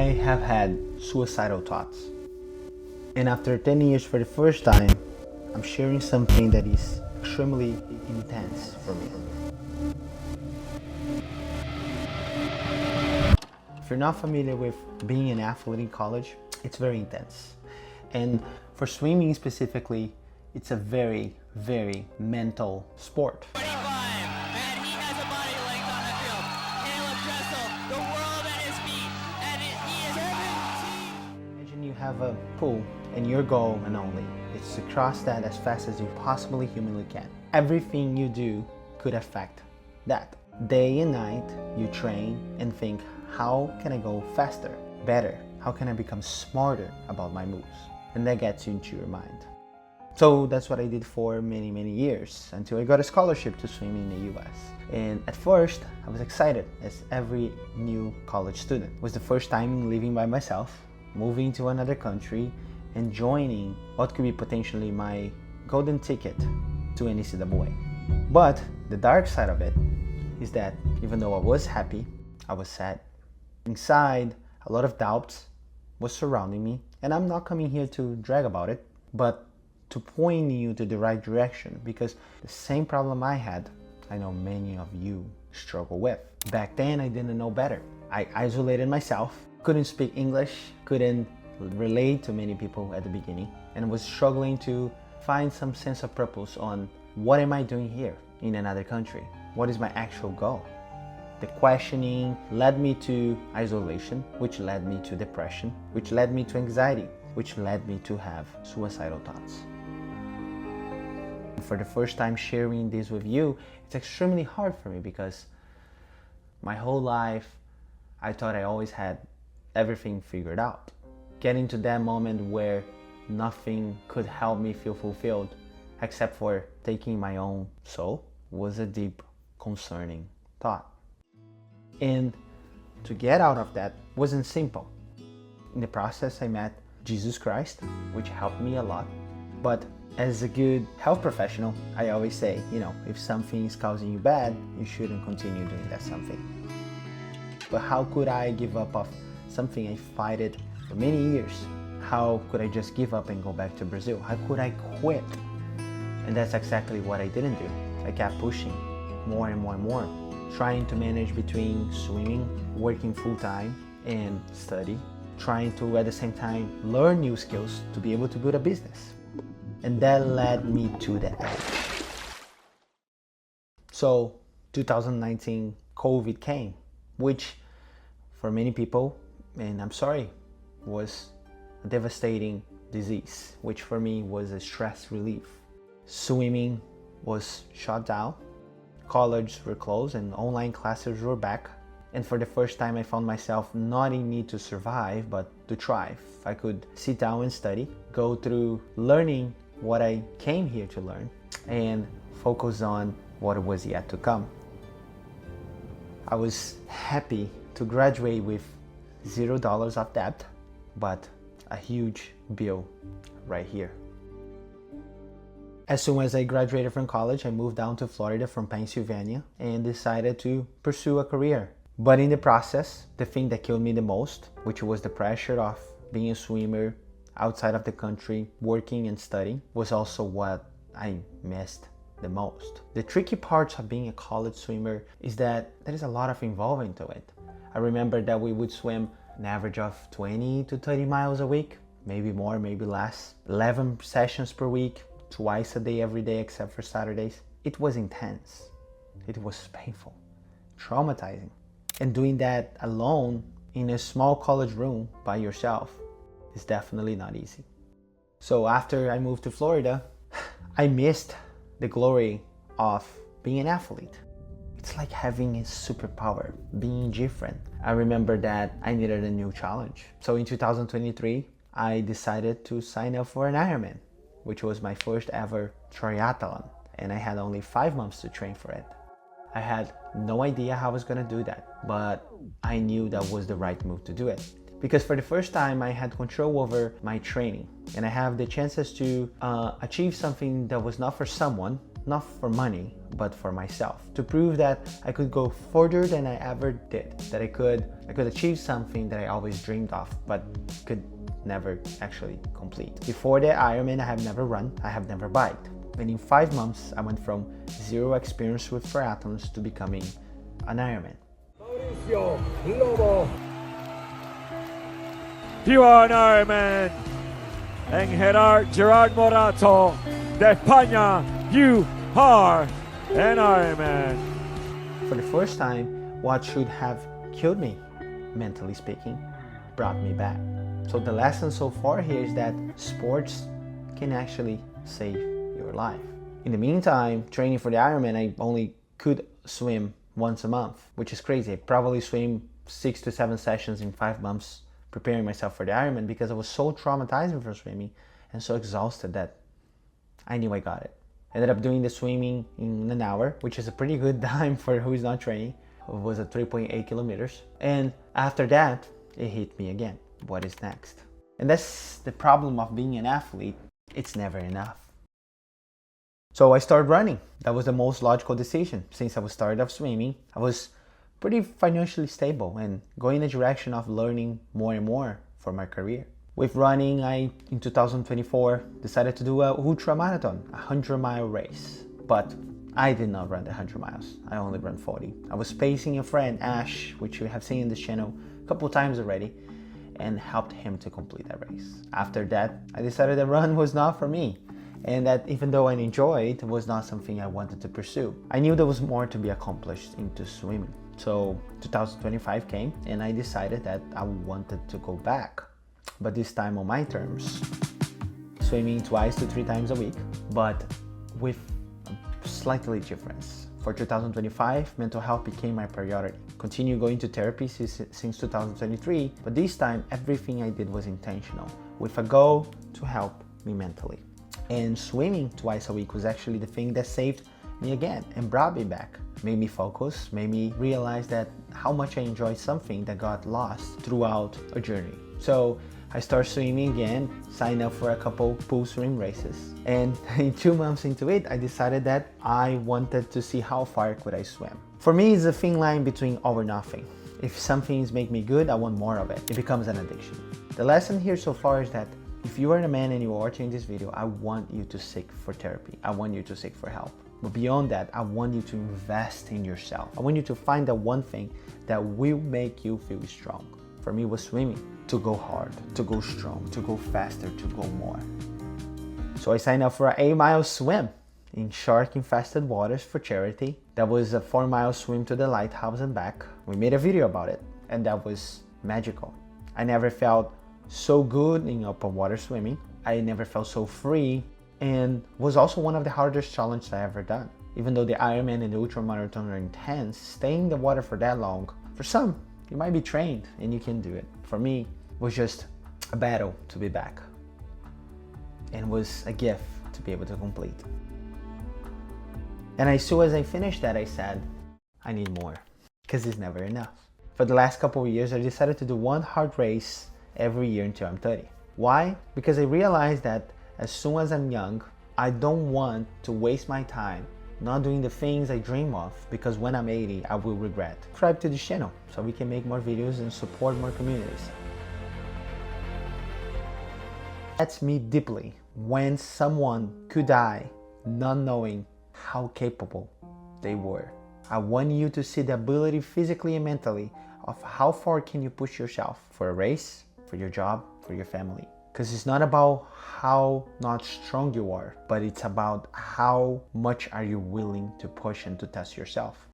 I have had suicidal thoughts. And after 10 years for the first time, I'm sharing something that is extremely intense for me. If you're not familiar with being an athlete in college, it's very intense. And for swimming specifically, it's a very, very mental sport. And he has a body length on the field. Caleb Dressel, the world at his feet, and he is 17. Imagine you have a pool and your goal and only is to cross that as fast as you possibly humanly can. Everything you do could affect that. Day and night, you train and think, how can I go faster, better? How can I become smarter about my moves? And that gets you into your mind. So that's what I did for many, many years until I got a scholarship to swim in the US. And at first, I was excited as every new college student. It was the first time living by myself, moving to another country, and joining what could be potentially my golden ticket to NCAA. But the dark side of it is that even though I was happy, I was sad. Inside, a lot of doubts was surrounding me, and I'm not coming here to drag about it, but to point you to the right direction, because the same problem I had, I know many of you struggle with. Back then, I didn't know better. I isolated myself, couldn't speak English, couldn't relate to many people at the beginning, and was struggling to find some sense of purpose on what am I doing here in another country? What is my actual goal? The questioning led me to isolation, which led me to depression, which led me to anxiety, which led me to have suicidal thoughts. For the first time sharing this with you, it's extremely hard for me because my whole life I thought I always had everything figured out. Getting to that moment where nothing could help me feel fulfilled except for taking my own soul was a deep, concerning thought. And to get out of that wasn't simple. In the process, I met Jesus Christ, which helped me a lot. But as a good health professional, I always say, if something is causing you bad, you shouldn't continue doing that something. But how could I give up of something I fought for many years? How could I just give up and go back to Brazil? How could I quit? And that's exactly what I didn't do. I kept pushing more and more and more, trying to manage between swimming, working full-time, and study, trying to at the same time learn new skills to be able to build a business. And that led me to the edge. So 2019, COVID came, which for many people, and I'm sorry, was a devastating disease, which for me was a stress relief. Swimming was shut down, colleges were closed, and online classes were back. And for the first time, I found myself not in need to survive, but to thrive. I could sit down and study, go through learning what I came here to learn, and focus on what was yet to come. I was happy to graduate with $0 of debt, but a huge bill right here. As soon as I graduated from college, I moved down to Florida from Pennsylvania and decided to pursue a career. But in the process, the thing that killed me the most, which was the pressure of being a swimmer outside of the country, working and studying, was also what I missed the most. The tricky parts of being a college swimmer is that there is a lot of involvement to it. I remember that we would swim an average of 20 to 30 miles a week, maybe more, maybe less, 11 sessions per week, twice a day, every day except for Saturdays. It was intense. It was painful, traumatizing. And doing that alone in a small college room by yourself is definitely not easy. So after I moved to Florida, I missed the glory of being an athlete. It's like having a superpower, being different. I remember that I needed a new challenge. So in 2023, I decided to sign up for an Ironman, which was my first ever triathlon. And I had only 5 months to train for it. I had no idea how I was gonna do that, but I knew that was the right move to do it. Because for the first time, I had control over my training, and I have the chances to achieve something that was not for someone, not for money, but for myself, to prove that I could go further than I ever did, that I could achieve something that I always dreamed of, but could never actually complete. Before the Ironman, I have never run, I have never biked. And in 5 months, I went from zero experience with triathlons to becoming an Ironman. Mauricio Lobo. You are an Ironman. En Gerard Morato de España, you are an Ironman. For the first time, what should have killed me, mentally speaking, brought me back. So the lesson so far here is that sports can actually save your life. In the meantime, training for the Ironman, I only could swim once a month, which is crazy. I probably swim 6 to 7 sessions in 5 months preparing myself for the Ironman because I was so traumatized from swimming and so exhausted that I knew I got it. I ended up doing the swimming in an hour, which is a pretty good time for who is not training. It was at 3.8 kilometers. And after that, it hit me again. What is next? And that's the problem of being an athlete. It's never enough. So I started running. That was the most logical decision. Since I was started off swimming, I was pretty financially stable and going in the direction of learning more and more for my career. With running, I, in 2024, decided to do a ultra marathon, a 100-mile race. But I did not run the 100 miles. I only ran 40. I was pacing a friend, Ash, which you have seen in this channel a couple times already, and helped him to complete that race. After that, I decided that run was not for me, and that even though I enjoyed it, was not something I wanted to pursue. I knew there was more to be accomplished into swimming. So 2025 came, and I decided that I wanted to go back, but this time on my terms. Swimming 2 to 3 times a week, but with a slightly difference. For 2025, mental health became my priority. Continue going to therapy since 2023, but this time everything I did was intentional, with a goal to help me mentally. And swimming 2 a week was actually the thing that saved me again and brought me back. Made me focus, made me realize that how much I enjoyed something that got lost throughout a journey. So I started swimming again, signed up for a couple pool swim races. And 2 months into it, I decided that I wanted to see how far could I swim. For me, it's a thin line between all or nothing. If some things make me good, I want more of it. It becomes an addiction. The lesson here so far is that if you are a man and you are watching this video, I want you to seek for therapy. I want you to seek for help. But beyond that, I want you to invest in yourself. I want you to find that one thing that will make you feel strong. For me, it was swimming. To go hard, to go strong, to go faster, to go more. So I signed up for an 8-mile swim in shark-infested waters for charity. That was a 4-mile swim to the lighthouse and back. We made a video about it, and that was magical. I never felt so good in open water swimming. I never felt so free, and was also one of the hardest challenges I ever done. Even though the Ironman and the ultramarathon are intense, staying in the water for that long, for some, you might be trained and you can do it. For me, it was just a battle to be back, and was a gift to be able to complete. And as soon as I finished that, I said, I need more, because it's never enough. For the last couple of years, I decided to do one hard race every year until I'm 30. Why? Because I realized that as soon as I'm young, I don't want to waste my time not doing the things I dream of, because when I'm 80, I will regret. Subscribe to this channel so we can make more videos and support more communities. That's me deeply when someone could die not knowing how capable they were. I want you to see the ability physically and mentally of how far can you push yourself for a race, for your job, for your family. Because it's not about how not strong you are, but it's about how much are you willing to push and to test yourself.